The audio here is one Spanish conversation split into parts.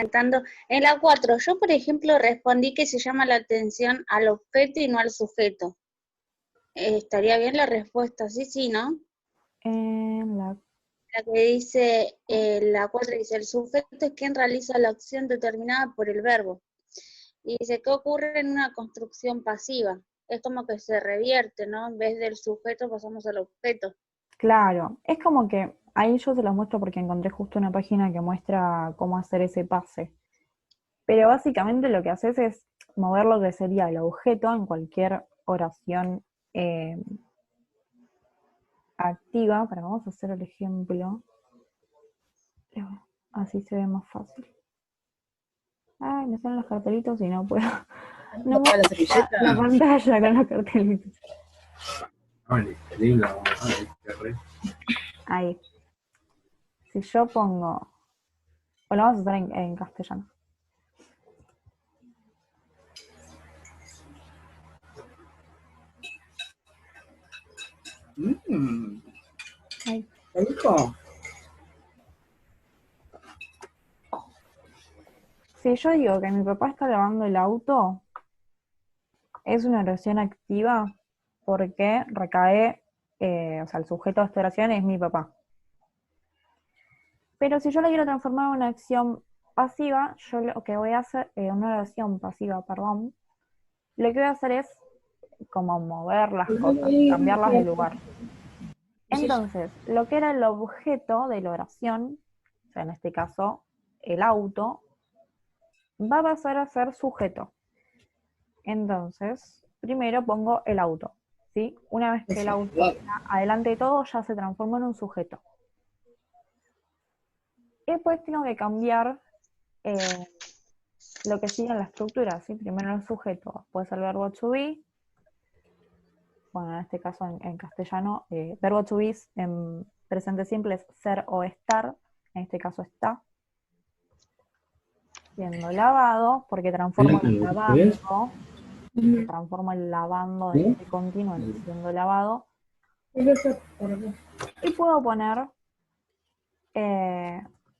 comentando. En la 4, yo por ejemplo respondí que se llama la atención al objeto y no al sujeto. Estaría bien la respuesta, sí, sí, ¿no? En la... La que dice, la 4 dice, el sujeto es quien realiza la acción determinada por el verbo. Y dice, ¿qué ocurre en una construcción pasiva? Es como que se revierte, ¿no? En vez del sujeto pasamos al objeto. Claro, es como que ahí yo se los muestro porque encontré justo una página que muestra cómo hacer ese pase. Pero básicamente lo que haces es mover lo que sería el objeto en cualquier oración activa. Pero vamos a hacer el ejemplo. Así se ve más fácil. Ay, me salen los cartelitos y no puedo. No muevo la pantalla con los cartelitos. Ahí. Si yo pongo... O lo vamos a hacer en castellano. Ahí. Si yo digo que mi papá está lavando el auto, es una oración activa porque recae, o sea, el sujeto de esta oración es mi papá. Pero si yo la quiero transformar en una acción pasiva, yo lo que voy a hacer, una oración pasiva, perdón, lo que voy a hacer es como mover las cosas, cambiarlas de lugar. Entonces, lo que era el objeto de la oración, o sea, en este caso, el auto, va a pasar a ser sujeto. Entonces, primero pongo el auto, ¿sí? Una vez que el auto está adelante de todo, ya se transforma en un sujeto. Y después tengo que cambiar lo que sigue en la estructura, ¿sí? Primero el sujeto, después el verbo to be. Bueno, en este caso en castellano, verbo to be en presente simple es ser o estar, en este caso está. Siendo lavado, porque transformo el lavando, transformo el lavando de continuo en siendo lavado. Y puedo poner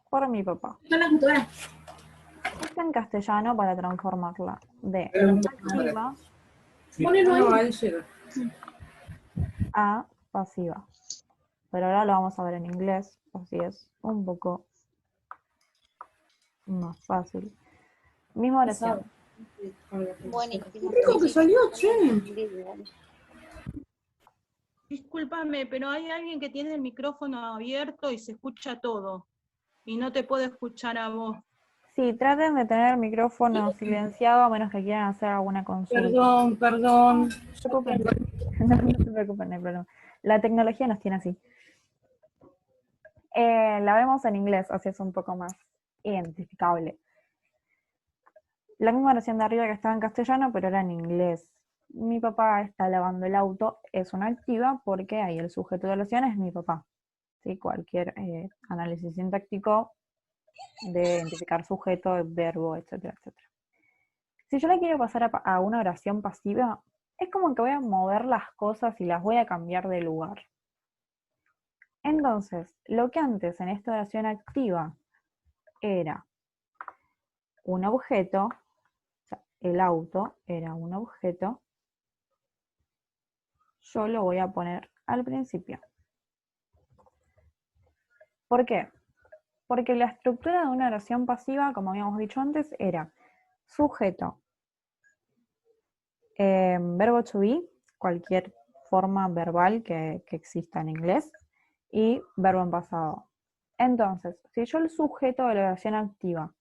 por mi papá. Está en castellano para transformarla de activa a pasiva. Pero ahora lo vamos a ver en inglés, así es un poco más fácil. Misma oración. Buenísimo. Rico que salió, che. Discúlpame, pero hay alguien que tiene el micrófono abierto y se escucha todo. Y no te puedo escuchar a vos. Sí, traten de tener el micrófono silenciado a menos que quieran hacer alguna consulta. Perdón. No se preocupen, no se preocupen, no hay problema. La tecnología nos tiene así. La vemos en inglés, así es un poco más identificable. La misma oración de arriba que estaba en castellano, pero era en inglés. Mi papá está lavando el auto, es una activa porque ahí el sujeto de oración es mi papá. ¿Sí? Cualquier análisis sintáctico debe identificar sujeto, verbo, etcétera, etcétera. Si yo le quiero pasar a una oración pasiva, es como que voy a mover las cosas y las voy a cambiar de lugar. Entonces, lo que antes en esta oración activa era un objeto, o sea, el auto era un objeto, yo lo voy a poner al principio. ¿Por qué? Porque la estructura de una oración pasiva, como habíamos dicho antes, era sujeto, verbo to be, cualquier forma verbal que exista en inglés, y verbo en pasado. Entonces, si yo el sujeto de la oración activa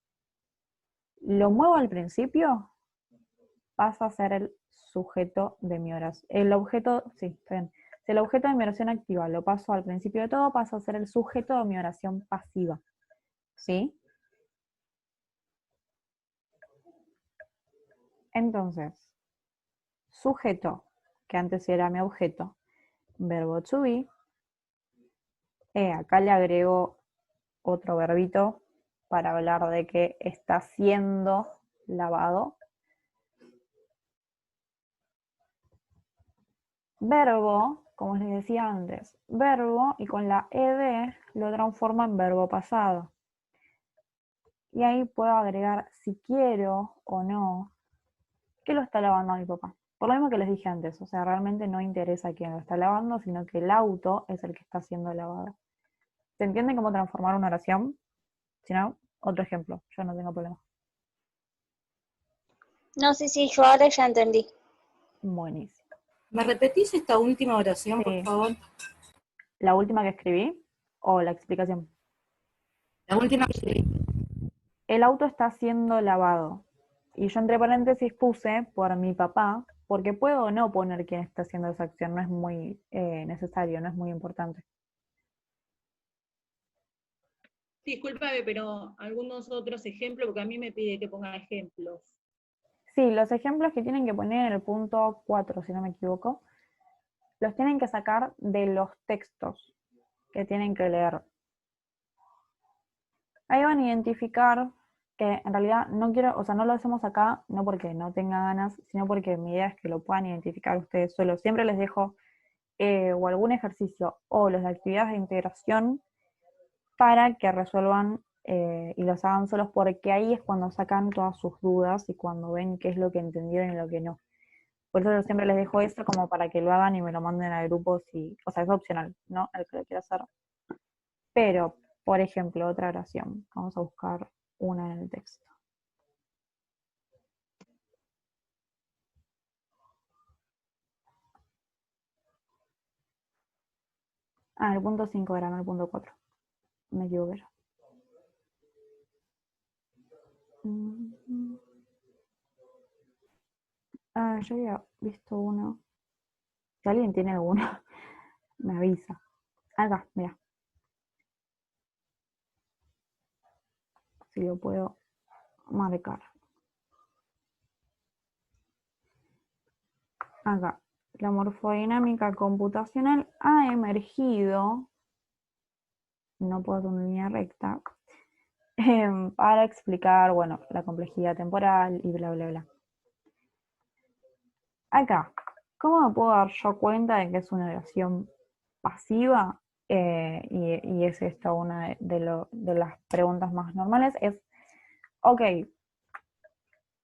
lo muevo al principio, pasa a ser el sujeto de mi oración. El objeto, sí, está bien. Si el objeto de mi oración activa lo paso al principio de todo, pasa a ser el sujeto de mi oración pasiva. ¿Sí? Entonces, sujeto, que antes era mi objeto, verbo to be, acá le agrego otro verbito para hablar de que está siendo lavado. Verbo, como les decía antes, verbo y con la ed lo transforma en verbo pasado. y ahí puedo agregar si quiero o no que lo está lavando mi papá. Por lo mismo que les dije antes, o sea, realmente no interesa quién lo está lavando, sino que el auto es el que está siendo lavado. ¿Se entiende cómo transformar una oración? Si no, otro ejemplo, yo no tengo problema. No, sí, yo ahora ya entendí. Buenísimo. ¿Me repetís esta última oración, por Sí. favor? ¿La última que escribí o la explicación? La última que escribí. El auto está siendo lavado. Y yo entre paréntesis puse por mi papá, porque puedo o no poner quién está haciendo esa acción, no es muy necesario, no es muy importante. Discúlpame, pero algunos otros ejemplos, porque a mí me pide que ponga ejemplos. Sí, los ejemplos que tienen que poner en el punto 4, si no me equivoco, los tienen que sacar de los textos que tienen que leer. Ahí van a identificar que en realidad no quiero, o sea, no lo hacemos acá, no porque no tenga ganas, sino porque mi idea es que lo puedan identificar ustedes solos. Siempre les dejo o algún ejercicio o las actividades de integración para que resuelvan y los hagan solos, porque ahí es cuando sacan todas sus dudas y cuando ven qué es lo que entendieron y lo que no. Por eso yo siempre les dejo esto como para que lo hagan y me lo manden al grupo, si, o sea, es opcional, ¿no? El que lo quiera hacer. Pero, por ejemplo, otra oración. Vamos a buscar una en el texto. Ah, el punto 5 era, no el punto 4. Me equivoqué. Ah, yo había visto uno. Si alguien tiene alguno, me avisa. Acá, mira. Si lo puedo marcar. Acá. La morfodinámica computacional ha emergido, no puedo hacer una línea recta, para explicar, bueno, la complejidad temporal y bla, bla, bla. Acá, ¿cómo me puedo dar yo cuenta de que es una oración pasiva? Y es esta una de las preguntas más normales, es, ok,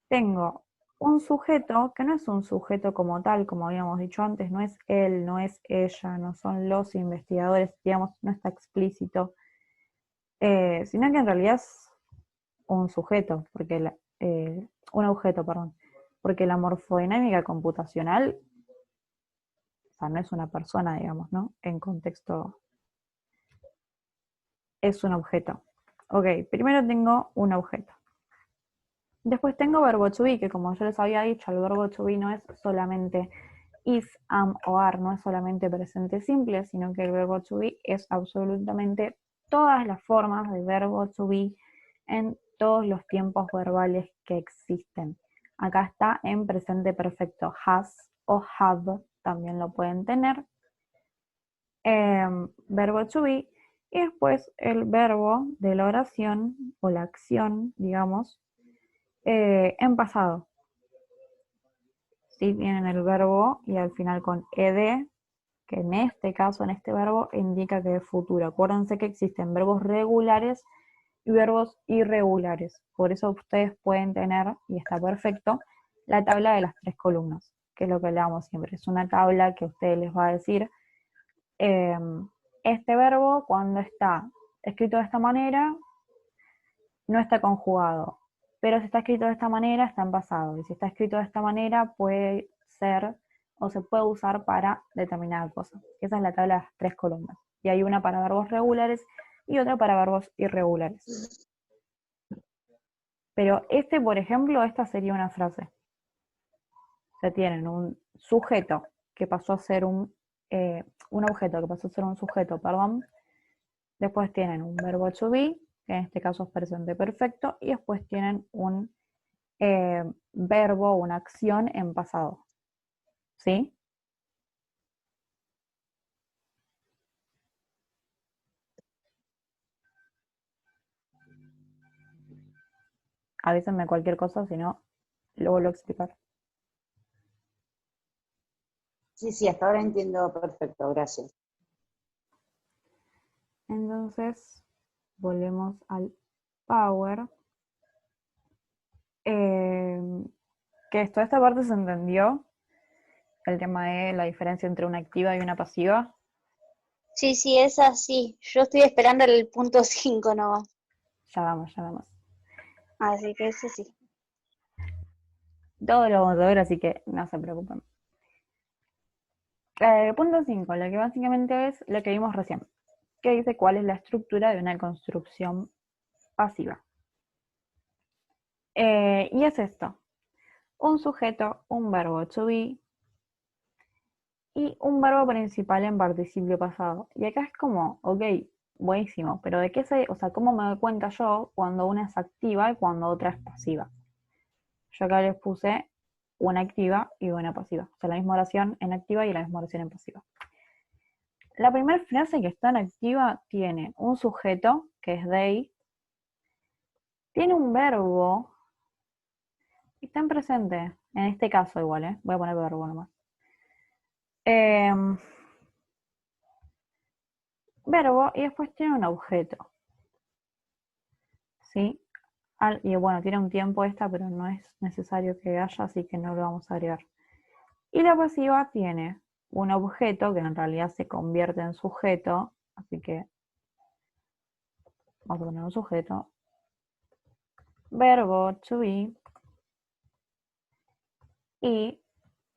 tengo un sujeto que no es un sujeto como tal, como habíamos dicho antes, no es él, no es ella, no son los investigadores, digamos, no está explícito, sino que en realidad es un sujeto, porque un objeto, perdón, porque la morfodinámica computacional, o sea, no es una persona, digamos, ¿no? En contexto, es un objeto. Ok, primero tengo un objeto. Después tengo verbo to be, que como yo les había dicho, el verbo to be no es solamente is, am o are, no es solamente presente simple, sino que el verbo to be es absolutamente todas las formas de verbo to be en todos los tiempos verbales que existen. Acá está en presente perfecto, has o have, también lo pueden tener. Verbo to be, y después el verbo de la oración o la acción, digamos, en pasado. ¿Sí? Tienen el verbo y al final con ed, que en este caso, en este verbo, indica que es futuro. Acuérdense que existen verbos regulares y verbos irregulares. Por eso ustedes pueden tener, y está perfecto, la tabla de las 3 columnas, que es lo que hablábamos siempre. Es una tabla que a ustedes les va a decir este verbo, cuando está escrito de esta manera, no está conjugado. Pero si está escrito de esta manera, está en pasado. Y si está escrito de esta manera, puede ser o se puede usar para determinada cosa. Esa es la tabla de las 3 columnas. Y hay una para verbos regulares y otra para verbos irregulares. Pero por ejemplo, esta sería una frase. O sea, tienen un sujeto que pasó a ser un objeto que pasó a ser un sujeto, perdón. Después tienen un verbo to be, que en este caso es presente perfecto, y después tienen un verbo, una acción en pasado. ¿Sí? Avísenme cualquier cosa, si no, lo vuelvo a explicar. Sí, hasta ahora entiendo perfecto, gracias. Entonces, volvemos al Power. ¿Qué es? ¿Toda esta parte se entendió? El tema de la diferencia entre una activa y una pasiva. Sí, sí, es así. Yo estoy esperando el punto 5 nomás. Ya vamos, ya vamos. Así que ese sí. Todo lo vamos a ver, así que no se preocupen. Punto 5, lo que básicamente es lo que vimos recién, que dice cuál es la estructura de una construcción pasiva. Y es esto: un sujeto, un verbo to be y un verbo principal en participio pasado. Y acá es como, ok, buenísimo, pero ¿de qué o sea, cómo me doy cuenta yo cuando una es activa y cuando otra es pasiva? Yo acá les puse una activa y una pasiva. O sea, la misma oración en activa y la misma oración en pasiva. La primera frase que está en activa tiene un sujeto, que es they, tiene un verbo y está en presente. En este caso igual, ¿eh? Voy a poner verbo nomás. Verbo y después tiene un objeto. ¿Sí? Y bueno, tiene un tiempo esta, pero no es necesario que haya, así que no lo vamos a agregar. Y la pasiva tiene un objeto que en realidad se convierte en sujeto, así que vamos a poner un sujeto. Verbo to be y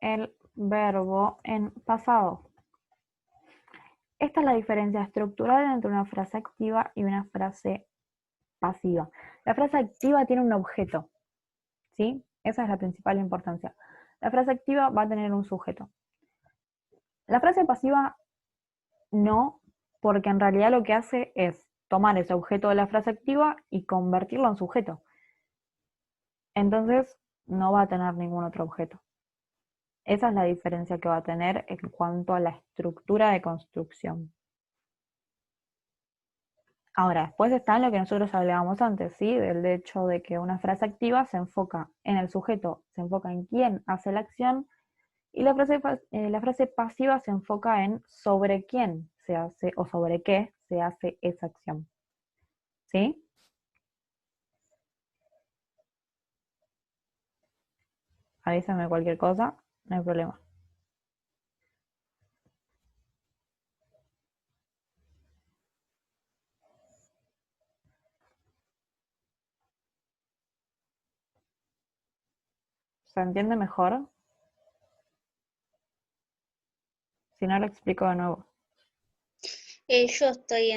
el verbo en pasado. Esta es la diferencia estructural entre una frase activa y una frase pasiva. La frase activa tiene un objeto, ¿sí? Esa es la principal importancia. La frase activa va a tener un sujeto. La frase pasiva no, porque en realidad lo que hace es tomar ese objeto de la frase activa y convertirlo en sujeto. Entonces no va a tener ningún otro objeto. Esa es la diferencia que va a tener en cuanto a la estructura de construcción. Ahora, después está lo que nosotros hablábamos antes, ¿sí? Del hecho de que una frase activa se enfoca en el sujeto, se enfoca en quién hace la acción, y la frase pasiva se enfoca en sobre quién se hace o sobre qué se hace esa acción. ¿Sí? Avísame cualquier cosa, no hay problema. ¿Se entiende mejor? Si no, lo explico de nuevo. Yo estoy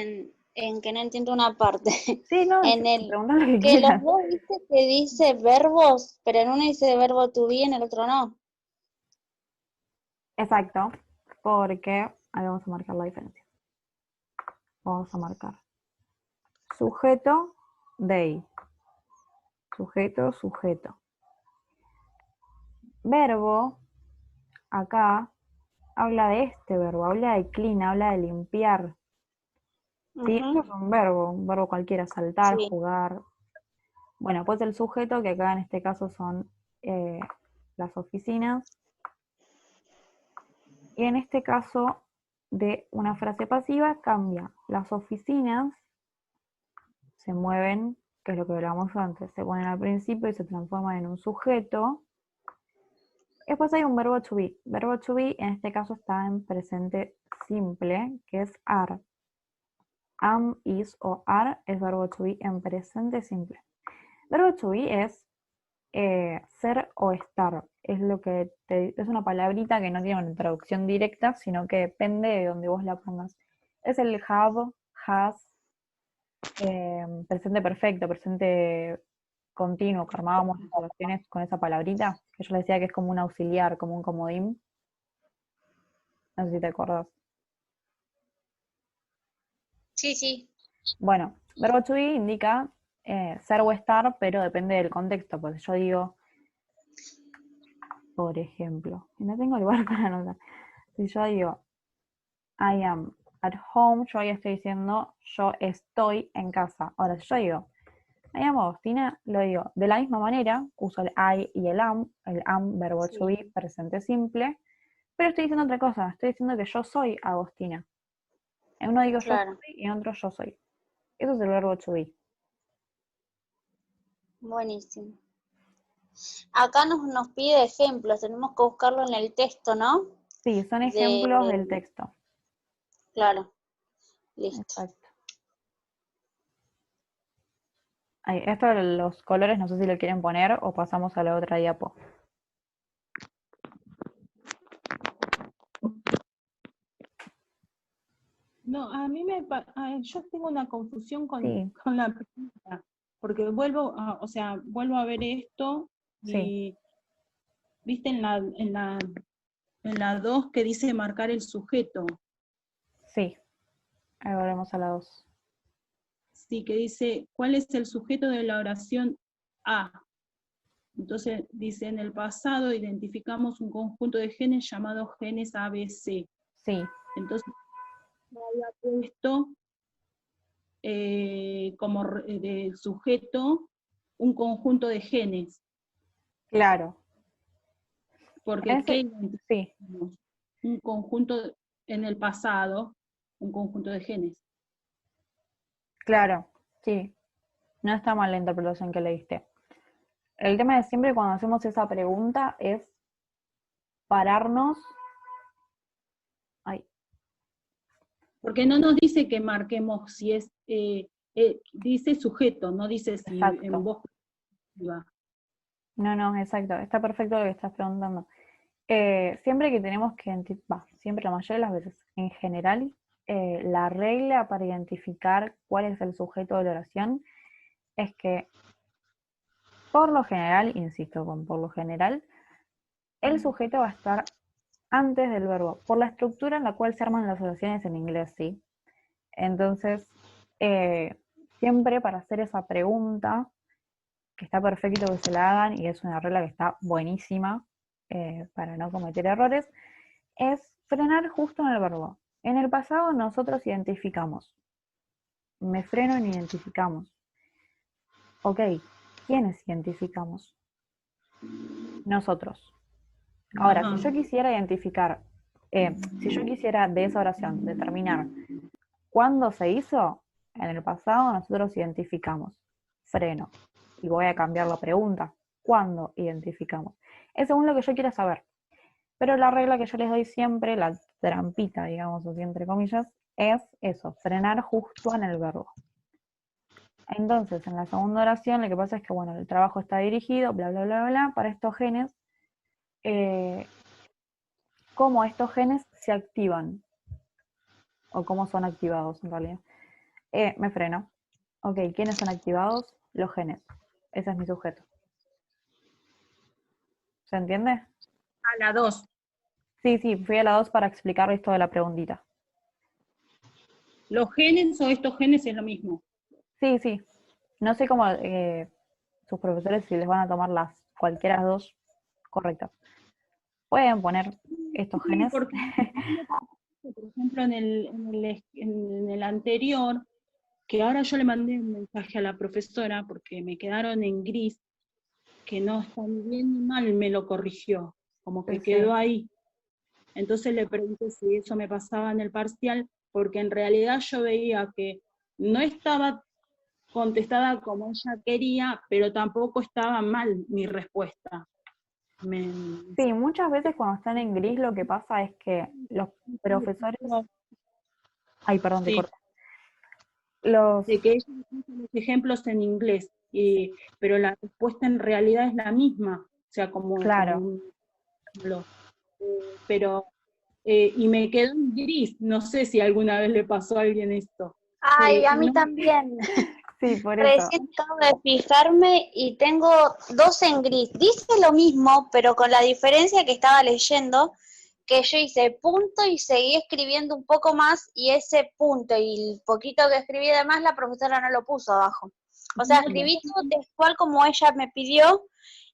en que no entiendo una parte. Sí, no, En el pregunta lo que que los quieras. dos viste que dice verbos, pero en uno dice verbo to be, en el otro no. Exacto, porque ahí vamos a marcar la diferencia. Vamos a marcar sujeto, they. Sujeto, sujeto. Verbo, acá, habla de este verbo, habla de clean, habla de limpiar. ¿Sí? Esto es un verbo cualquiera, saltar, Sí. jugar. Bueno, pues el sujeto, que acá en este caso son las oficinas. Y en este caso de una frase pasiva cambia. Las oficinas se mueven, que es lo que hablábamos antes, se ponen al principio y se transforman en un sujeto. Después hay un verbo to be. Verbo to be en este caso está en presente simple, que es are. Am, is o are es verbo to be en presente simple. Verbo to be es ser o estar. Es lo que es una palabrita que no tiene una traducción directa, sino que depende de donde vos la pongas. Es el have, has, presente perfecto, presente continuo, que armábamos las oraciones con esa palabrita, que yo le decía que es como un auxiliar, como un comodín. No sé si te acordás. Sí, sí. Bueno, verbo to be indica ser o estar, pero depende del contexto. Pues yo digo, por ejemplo, y no tengo lugar para anotar. Si yo digo, I am at home, yo ahí estoy diciendo, yo estoy en casa. Ahora, si yo digo, I am Agostina, lo digo de la misma manera, uso el I y el am, verbo to be, presente simple, pero estoy diciendo otra cosa, estoy diciendo que yo soy Agostina. En uno digo Claro. yo soy y en otro yo soy. Eso es el verbo to be. Buenísimo. Acá nos pide ejemplos, tenemos que buscarlo en el texto, ¿no? Sí, son ejemplos del texto. Claro, listo. Exacto. Ahí, esto de los colores, no sé si lo quieren poner o pasamos a la otra diapo. No, yo tengo una confusión con, Sí. con la pregunta, porque vuelvo a ver esto y, viste, en la 2 que dice marcar el sujeto, Sí, ahí volvemos a la 2. sí, que dice, ¿cuál es el sujeto de la oración A? Entonces dice, en el pasado identificamos un conjunto de genes llamados genes ABC. Sí, Entonces, yo había puesto como de sujeto un conjunto de genes, claro. porque ¿qué Sí, identificamos? Un conjunto en el pasado, un conjunto de genes. claro, sí. No está mal la interpretación que le diste. El tema de siempre cuando hacemos esa pregunta es pararnos. Ay, Porque no nos dice que marquemos si es, dice sujeto, no dice si en exacto. voz va. No, exacto. Está perfecto lo que estás preguntando. Siempre que tenemos que siempre la mayoría de las veces, en general, la regla para identificar cuál es el sujeto de la oración es que, por lo general, insisto con por lo general, el sujeto va a estar antes del verbo, por la estructura en la cual se arman las oraciones en inglés, ¿sí? Entonces, siempre para hacer esa pregunta, que está perfecto que se la hagan y es una regla que está buenísima para no cometer errores, es frenar justo en el verbo. En el pasado nosotros identificamos. Me freno en identificamos. Ok, ¿quiénes identificamos? Nosotros. Ahora, si yo quisiera identificar, si yo quisiera de esa oración determinar cuándo se hizo, en el pasado nosotros identificamos. Freno. Y voy a cambiar la pregunta. ¿Cuándo identificamos? Es según lo que yo quiera saber. Pero la regla que yo les doy siempre, la trampita, digamos, así entre comillas, es eso, frenar justo en el verbo. Entonces, en la segunda oración, lo que pasa es que, bueno, el trabajo está dirigido, bla, bla, bla, bla, para estos genes, cómo estos genes se activan, o cómo son activados en realidad. Me freno. Ok, ¿quiénes son activados? Los genes. Ese es mi sujeto. ¿Se entiende? A la 2. Sí, fui a la 2 para explicar esto de la preguntita. ¿Los genes o estos genes es lo mismo? Sí. No sé cómo sus profesores si les van a tomar cualquiera de las dos correctas. Pueden poner estos Sí, genes. porque, por ejemplo, en el anterior, que ahora yo le mandé un mensaje a la profesora porque me quedaron en gris, que no está ni bien ni mal, me lo corrigió, como que Sí. quedó ahí. Entonces le pregunté si eso me pasaba en el parcial, porque en realidad yo veía que no estaba contestada como ella quería, pero tampoco estaba mal mi respuesta. Sí, muchas veces cuando están en gris lo que pasa es que los profesores... Ay, perdón, te Sí, corto. Los... de que ella puso los ejemplos en inglés, pero la respuesta en realidad es la misma, o sea, Claro. Pero, y me quedó en gris, no sé si alguna vez le pasó a alguien esto. Ay, a mí No, también. Sí, por eso. Recién acabo de fijarme y tengo dos en gris. Dice lo mismo, pero con la diferencia que estaba leyendo, que yo hice punto y seguí escribiendo un poco más, y ese punto y el poquito que escribí de más, la profesora no lo puso abajo. O sea, escribí todo textual como ella me pidió,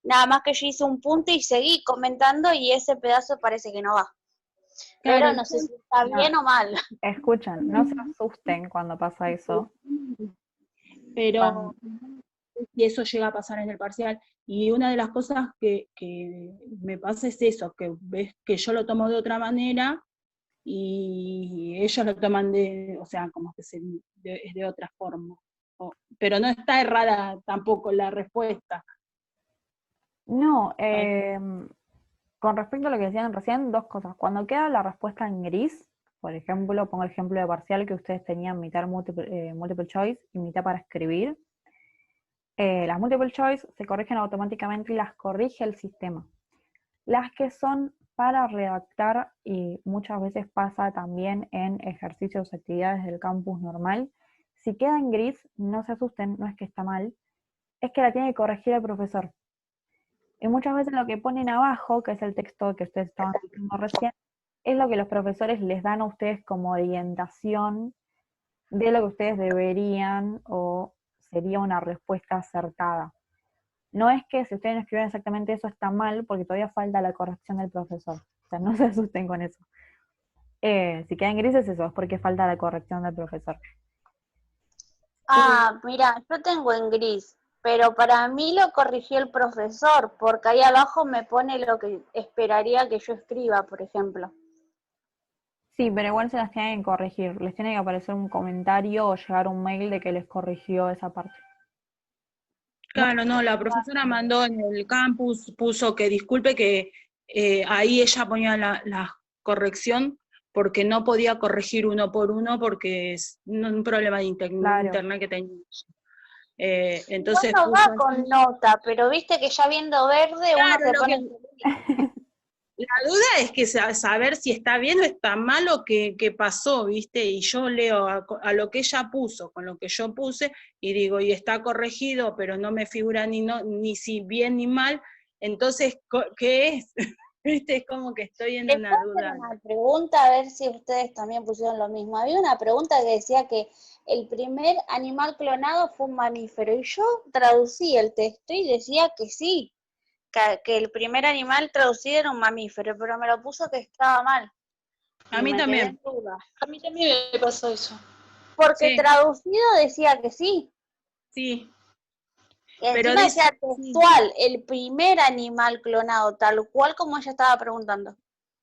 nada más que yo hice un punto y seguí comentando, y ese pedazo parece que no va. claro, Pero no sé si está bien o mal. Escuchan, no se asusten cuando pasa eso. pero y eso llega a pasar en el parcial. Y una de las cosas que me pasa es eso, que ves que yo lo tomo de otra manera y ellos lo toman o sea, como que es de otra forma. Pero no está errada tampoco la respuesta. No, con respecto a lo que decían recién, dos cosas. Cuando queda la respuesta en gris, por ejemplo, pongo el ejemplo de parcial que ustedes tenían mitad multiple choice y mitad para escribir. Las multiple choice se corrigen automáticamente y las corrige el sistema. Las que son para redactar, y muchas veces pasa también en ejercicios o actividades del campus normal, si queda en gris, no se asusten, no es que está mal, es que la tiene que corregir el profesor. Y muchas veces lo que ponen abajo, que es el texto que ustedes estaban diciendo recién, es lo que los profesores les dan a ustedes como orientación de lo que ustedes deberían o sería una respuesta acertada. No es que si ustedes no escriben exactamente eso está mal, porque todavía falta la corrección del profesor. O sea, no se asusten con eso. Si quedan grises, eso es porque falta la corrección del profesor. Ah, mira, yo tengo en gris, pero para mí lo corrigió el profesor, porque ahí abajo me pone lo que esperaría que yo escriba, por ejemplo. Sí, pero igual se las tienen que corregir. Les tiene que aparecer un comentario o llegar un mail de que les corrigió esa parte. Claro, no, la profesora mandó en el campus, puso que disculpe que ahí ella ponía la corrección porque no podía corregir uno por uno porque es un problema de Claro. internet que tenía. No, Entonces no puso va con así. nota, pero viste que ya viendo verde uno Claro, se lo pone que, la duda es que saber si está bien o está mal o qué pasó, ¿viste? Y yo leo a lo que ella puso, con lo que yo puse, y digo, y está corregido, pero no me figura ni si bien ni mal, entonces, ¿qué es? ¿Viste? Es como que estoy en Les una puedo hacer duda. una pregunta, a ver si ustedes también pusieron lo mismo. Había una pregunta que decía que el primer animal clonado fue un mamífero, y yo traducí el texto y decía que sí, que el primer animal traducido era un mamífero, pero me lo puso que estaba mal. A Y mí me quedé también, en duda. A mí también me pasó eso. Porque sí, traducido decía que sí. sí, Y pero encima dice, decía sí. textual, el primer animal clonado, tal cual como ella estaba preguntando.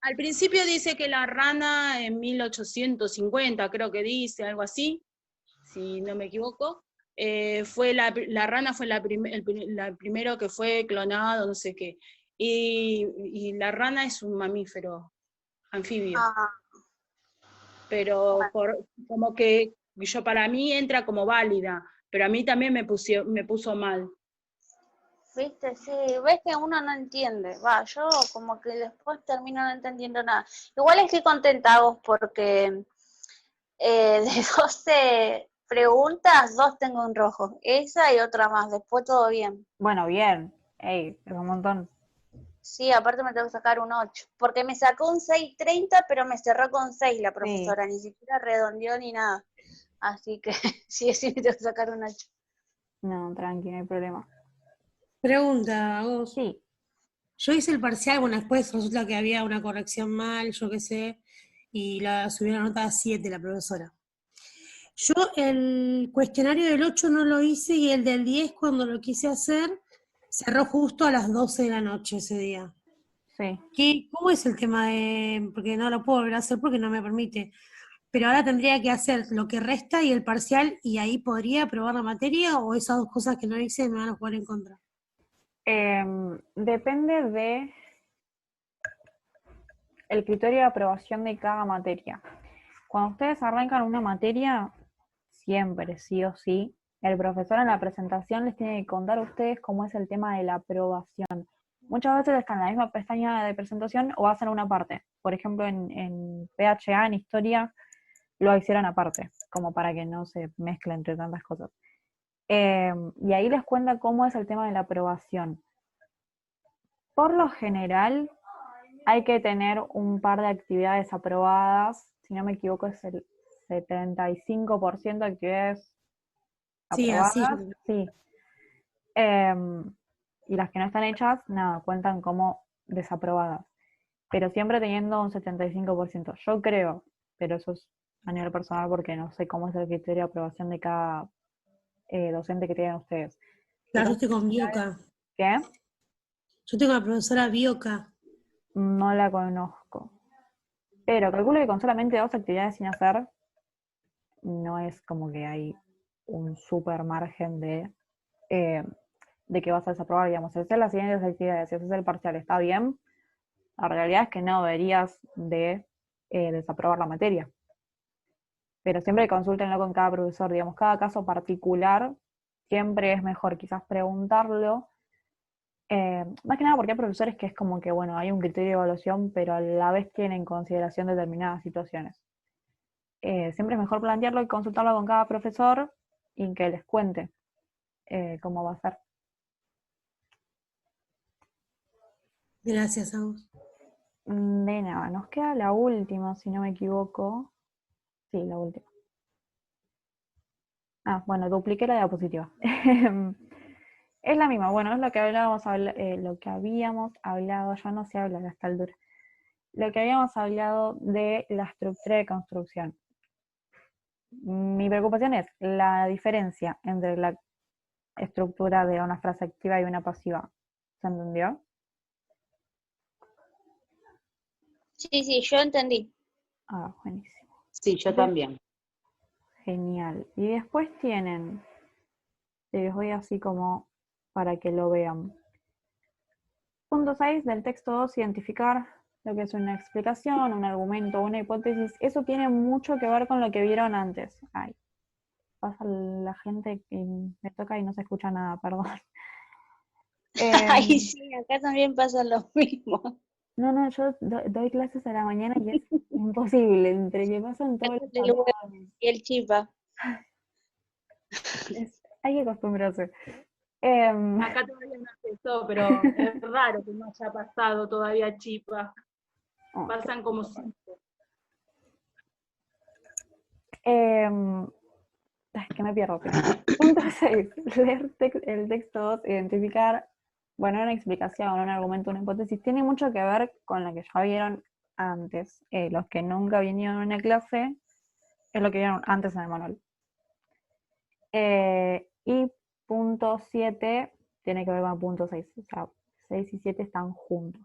Al principio dice que la rana en 1850, creo que dice, algo así, si no me equivoco, fue la rana fue la primero que fue clonado, no sé qué. Y la rana es un mamífero anfibio, Ah, pero bueno. como que yo para mí entra como válida, pero a mí también me puso mal. Viste, sí, ves que uno no entiende. Va, yo como que después termino no entendiendo nada. Igual estoy contenta vos porque de 12 preguntas, 2 tengo en rojo. Esa y otra más, después todo bien. Bueno, bien. Ey, es un montón. Sí, aparte me tengo que sacar un 8, porque me sacó un 6,30, pero me cerró con 6 la Sí. profesora, ni siquiera redondeó ni nada. Así que sí, sí me tengo que sacar un 8. No, tranqui, no hay problema. Pregunta, vos. Sí. Yo hice el parcial, bueno, después resulta que había una corrección mal, yo qué sé, y la subí la nota a 7 la profesora. Yo el cuestionario del 8 no lo hice y el del 10 cuando lo quise hacer cerró justo a las 12 de la noche ese día. Sí. ¿Cómo es el tema de...? Porque no lo puedo volver a hacer porque no me permite. Pero ahora tendría que hacer lo que resta y el parcial y ahí podría aprobar la materia o esas dos cosas que no hice me van a jugar en contra. Depende de el criterio de aprobación de cada materia. Cuando ustedes arrancan una materia, siempre, sí o sí, el profesor en la presentación les tiene que contar a ustedes cómo es el tema de la aprobación. Muchas veces están en la misma pestaña de presentación o hacen una parte. Por ejemplo, en PHA, en historia, lo hicieron aparte, como para que no se mezcle entre tantas cosas. Y ahí les cuenta cómo es el tema de la aprobación. Por lo general, hay que tener un par de actividades aprobadas, si no me equivoco es el 75% de actividades Sí, así. aprobadas, sí. Y las que no están hechas, nada, cuentan como desaprobadas. Pero siempre teniendo un 75%. Yo creo, pero eso es a nivel personal porque no sé cómo es el criterio de aprobación de cada docente que tienen ustedes. Claro, Pero, yo estoy con Bioca. ¿qué? Yo tengo a la profesora Bioca. No la conozco. Pero calculo que con solamente 2 actividades sin hacer, no es como que hay un super margen de de que vas a desaprobar, digamos, si haces las siguientes actividades, si haces el parcial, está bien, la realidad es que no deberías de desaprobar la materia. Pero siempre consúltenlo con cada profesor, digamos, cada caso particular, siempre es mejor quizás preguntarlo, más que nada porque hay profesores que es como que, bueno, hay un criterio de evaluación, pero a la vez tienen en consideración determinadas situaciones. Siempre es mejor plantearlo y consultarlo con cada profesor y que les cuente cómo va a ser. Gracias a vos. De nada, nos queda la última, si no me equivoco. Sí, la última. Ah, bueno, dupliqué la diapositiva. Es la misma, bueno, es lo que lo que habíamos hablado, ya no se habla a esta altura. Lo que habíamos hablado de la estructura de construcción. Mi preocupación es la diferencia entre la estructura de una frase activa y una pasiva. ¿Se entendió? Sí, yo entendí. Ah, buenísimo. Sí, yo también. Genial. Y después tienen, les voy así como para que lo vean. Punto 6 del texto 2, identificar lo que es una explicación, un argumento, una hipótesis. Eso tiene mucho que ver con lo que vieron antes. Ay, pasa la gente y me toca y no se escucha nada, perdón. Ay, sí, acá también pasa lo mismo. No, yo doy clases a la mañana y es imposible, entre que pasan todos los El huevo aviones. y el chipa. Hay que acostumbrarse. Acá todavía no empezó, pero es raro que no haya pasado todavía Chipa. Pasan como 5. Es que me pierdo. Punto 6. Leer el texto 2, identificar, bueno, una explicación, un argumento, una hipótesis, tiene mucho que ver con lo que ya vieron antes. Los que nunca vinieron a una clase, es lo que vieron antes en el manual. Y punto 7 tiene que ver con punto 6. O sea, 6 y 7 están juntos.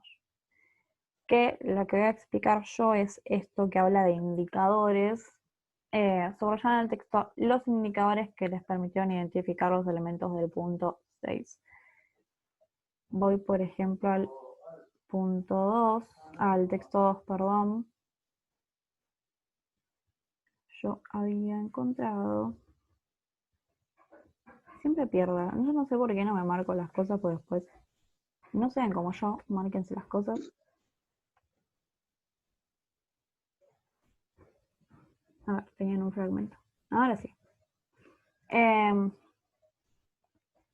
Que lo que voy a explicar yo es esto que habla de indicadores. Subrayan en el texto los indicadores que les permitieron identificar los elementos del punto 6. Voy, por ejemplo, al punto 2, al texto 2, perdón. Yo había encontrado... Siempre pierdo. Yo no sé por qué no me marco las cosas, pues después no sean como yo, márquense las cosas. A ver, tenían un fragmento. Ahora sí.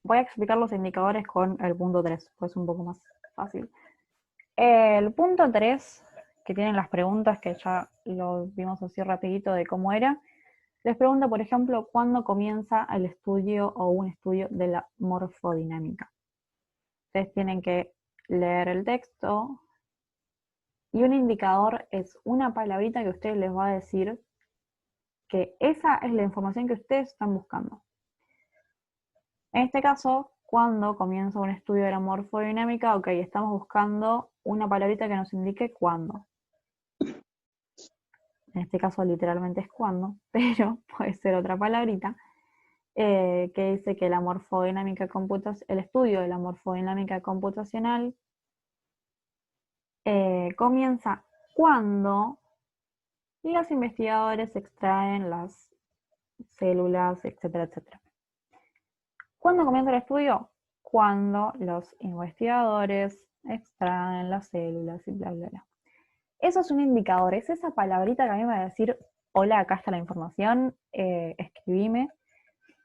Voy a explicar los indicadores con el punto 3, pues es un poco más fácil. El punto 3, que tienen las preguntas, que ya lo vimos así rapidito de cómo era, les pregunta, por ejemplo, cuándo comienza el estudio o un estudio de la morfodinámica. Ustedes tienen que leer el texto y un indicador es una palabrita que ustedes les va a decir que esa es la información que ustedes están buscando. En este caso, cuando comienza un estudio de la morfodinámica, ok, estamos buscando una palabrita que nos indique cuándo. En este caso literalmente es cuándo, pero puede ser otra palabrita, que dice que la morfodinámica el estudio de la morfodinámica computacional comienza cuando los investigadores extraen las células, etcétera, etcétera. ¿Cuándo comienza el estudio? Cuando los investigadores extraen las células y bla, bla, bla. Eso es un indicador, es esa palabrita que a mí me va a decir, hola, acá está la información, escribime.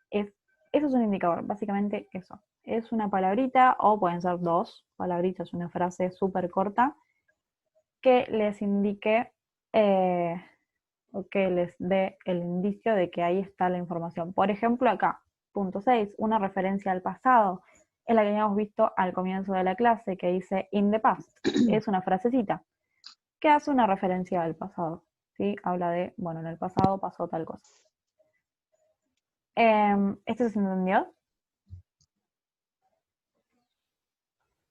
Eso es un indicador, básicamente eso. Es una palabrita, o pueden ser dos palabritas, una frase súper corta, que les indique, o que les dé el indicio de que ahí está la información. Por ejemplo, acá, punto 6, una referencia al pasado, es la que habíamos visto al comienzo de la clase, que dice in the past. Es una frasecita que hace una referencia al pasado, ¿sí? Habla de, bueno, en el pasado pasó tal cosa. ¿Esto se entendió?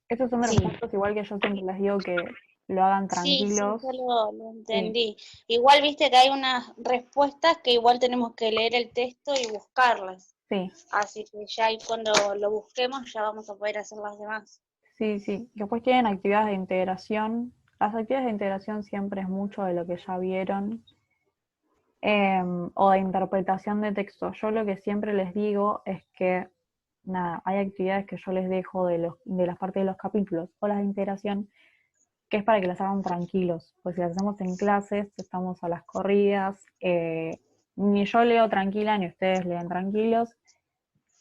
Estos son de los Sí. puntos, igual que yo siempre les digo que lo hagan Sí, tranquilos. yo lo entendí. Igual viste que hay unas respuestas que igual tenemos que leer el texto y buscarlas. Sí, Así que ya ahí cuando lo busquemos ya vamos a poder hacer las demás. sí, sí. Después tienen actividades de integración. Las actividades de integración siempre es mucho de lo que ya vieron. O de interpretación de texto. Yo lo que siempre les digo es que, nada, hay actividades que yo les dejo de las partes de los capítulos o las de integración, que es para que las hagan tranquilos. Pues si las hacemos en clases, estamos a las corridas, ni yo leo tranquila, ni ustedes leen tranquilos.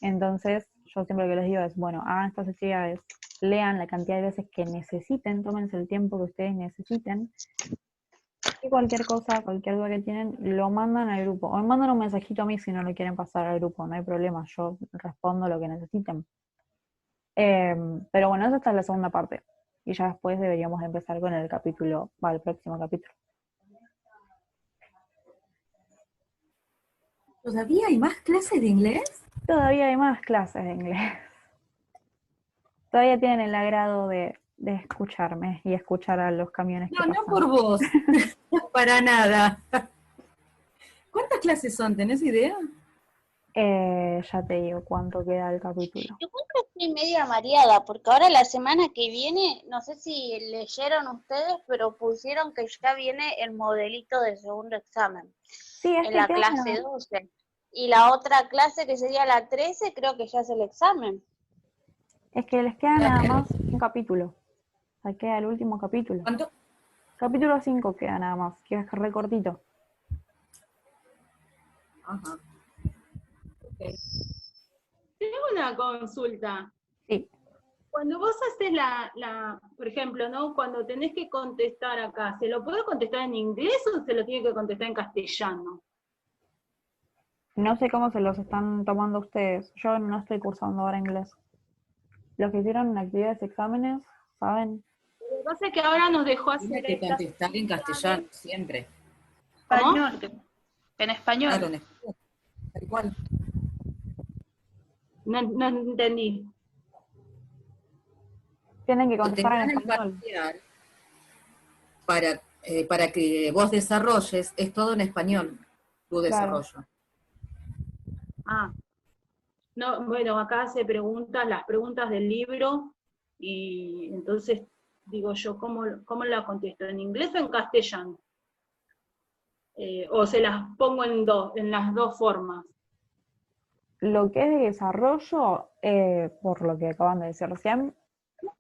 Entonces, yo siempre lo que les digo es, bueno, hagan estas actividades, lean la cantidad de veces que necesiten, tómense el tiempo que ustedes necesiten, y cualquier cosa, cualquier duda que tienen, lo mandan al grupo. O me mandan un mensajito a mí si no lo quieren pasar al grupo, no hay problema, yo respondo lo que necesiten. Pero bueno, esa es la segunda parte. Y ya después deberíamos empezar con el capítulo, el próximo capítulo. ¿Todavía hay más clases de inglés? Todavía hay más clases de inglés. Todavía tienen el agrado de escucharme y escuchar a los camiones que No, no pasan. por vos, para nada. ¿Cuántas clases son? ¿Tenés idea? Ya te digo cuánto queda el capítulo. Yo creo que estoy media mareada, porque ahora la semana que viene, no sé si leyeron ustedes, pero pusieron que ya viene el modelito de segundo examen, Sí, es en que la clase queda, 12. Y la otra clase, que sería la 13, creo que ya es el examen. es que les queda nada más un capítulo. O sea, queda el último capítulo. ¿Cuánto? Capítulo 5 queda nada más, que es re cortito. Ajá. Ok. Tengo una consulta. Sí, Cuando vos haces por ejemplo, ¿no? Cuando tenés que contestar acá, ¿se lo puede contestar en inglés o se lo tiene que contestar en castellano? no sé cómo se los están tomando ustedes. Yo no estoy cursando ahora inglés. Los que hicieron actividades, exámenes, ¿saben? Lo que pasa es que ahora nos dejó Tiene hacer que estas contestar en castellano, siempre. ¿Cómo? Español. En español. Claro, en español, tal cual. No entendí. Tienen que Cuando te contestar en dan el español. parcial, para que vos desarrolles, es todo en español, tu Claro. desarrollo. Ah, no, bueno, acá se preguntan las preguntas del libro y entonces digo yo, ¿cómo la contesto? ¿En inglés o en castellano? O se las pongo en las dos formas. Lo que es de desarrollo, por lo que acaban de decir recién,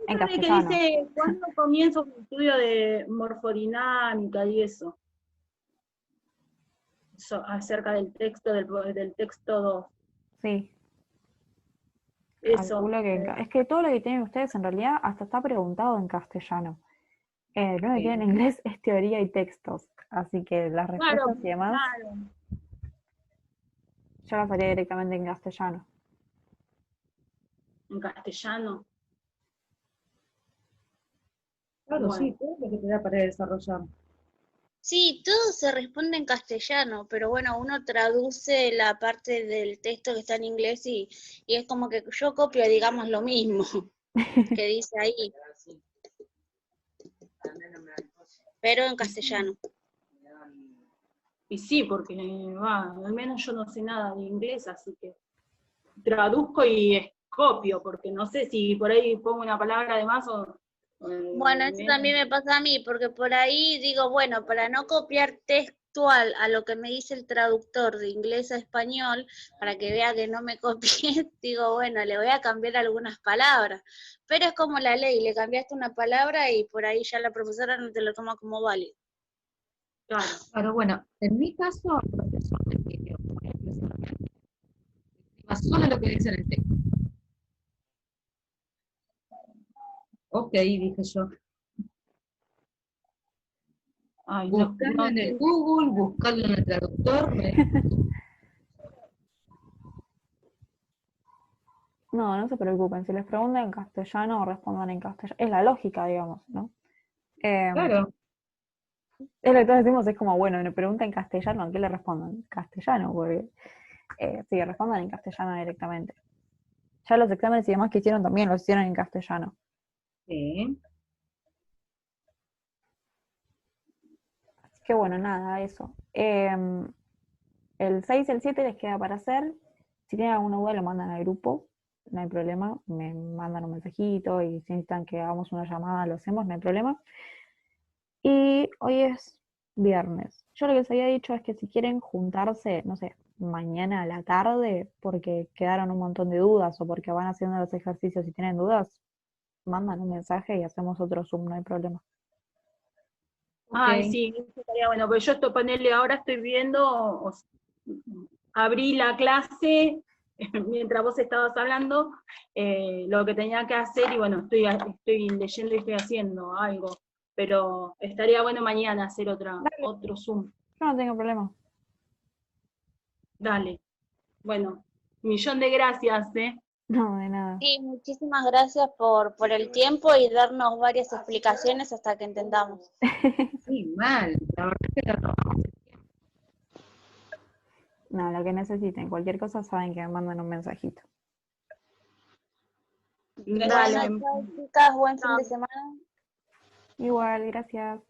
en Esa de que castellano. dice, ¿cuándo comienzo un estudio de morfodinámica y eso? Acerca del texto, del texto 2. Sí, Eso. calculo que es que todo lo que tienen ustedes en realidad hasta está preguntado en castellano. Lo que tienen en inglés es teoría y textos, así que las Claro, respuestas y demás claro, yo las haría directamente en castellano. en castellano. Claro, Bueno. sí, todo lo que te da para desarrollar. Sí, todo se responde en castellano, pero bueno, uno traduce la parte del texto que está en inglés y es como que yo copio, digamos, lo mismo que dice ahí, pero en castellano. Y sí, porque al menos yo no sé nada de inglés, así que traduzco y copio, porque no sé si por ahí pongo una palabra de más o Bueno, eso también me pasa a mí, porque por ahí digo, bueno, para no copiar textual a lo que me dice el traductor de inglés a español, para que vea que no me copié, digo, bueno, le voy a cambiar algunas palabras. Pero es como la ley, le cambiaste una palabra y por ahí ya la profesora no te lo toma como válido. Claro. Claro, bueno, en mi caso, el profesor me pidió, por ejemplo, solamente, solo lo que dice en el texto. Ok, dije yo. Ay, no, Buscarlo en el Google, buscarlo en el traductor. No, no se preocupen, si les preguntan en castellano, respondan en castellano. Es la lógica, digamos, ¿no? Claro, Es lo que todos decimos, es como, bueno, me preguntan en castellano, ¿a qué le responden? Castellano, porque sí, respondan en castellano directamente. Ya los exámenes y demás que hicieron también los hicieron en castellano. sí. Así que bueno, nada, eso. El 6 y el 7 les queda para hacer. Si tienen alguna duda, lo mandan al grupo, no hay problema. Me mandan un mensajito y si necesitan que hagamos una llamada, lo hacemos, no hay problema. Y hoy es viernes. Yo lo que les había dicho es que si quieren juntarse, no sé, mañana a la tarde, porque quedaron un montón de dudas o porque van haciendo los ejercicios y tienen dudas, mandan un mensaje y hacemos otro Zoom, no hay problema. Ay, Ok. sí, eso estaría bueno, porque yo esto, ponele, ahora estoy viendo, abrí la clase mientras vos estabas hablando, lo que tenía que hacer, y bueno, estoy leyendo y estoy haciendo algo, pero estaría bueno mañana hacer otro Zoom. Yo no tengo problema. Dale. Bueno, millón de gracias, No, de nada. Sí, muchísimas gracias por el tiempo y darnos varias explicaciones hasta que entendamos. Sí, mal. La verdad es que la tomamos. No, lo que necesiten, cualquier cosa saben que me mandan un mensajito. Dale. Bueno, chao chicas, buen fin de semana. Igual, gracias.